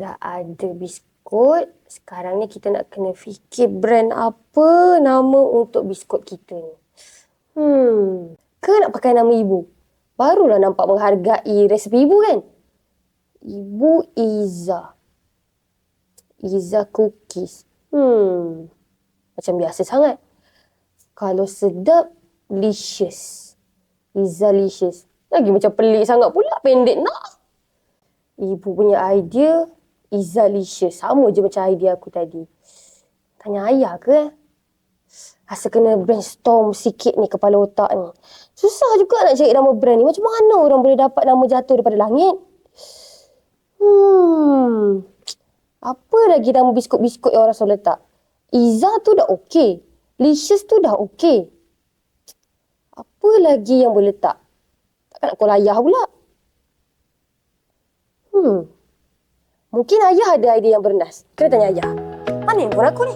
Dah ada biskut. Sekarang ni kita nak kena fikir brand apa nama untuk biskut kita ni. Ke nak pakai nama ibu? Barulah nampak menghargai resepi ibu kan? Ibu Iza. Iza Cookies. Macam biasa sangat. Kalau sedap, Licious. Iza Licious. Lagi macam pelik sangat pula. Pendek nak. Ibu punya idea, Iza Licious. Sama je macam idea aku tadi. Tanya ayah ke? Rasa kena brainstorm sikit ni kepala otak ni. Susah juga nak cari nama brand ni. Macam mana orang boleh dapat nama jatuh daripada langit? Apa lagi nama biskut-biskut yang orang selalu letak? Iza tu dah okey. Licious tu dah okey. Apa lagi yang boleh letak? Takkan nak call ayah pula. Mungkin ayah ada idea yang bernas. Kena tanya ayah. Mana handphone aku ni?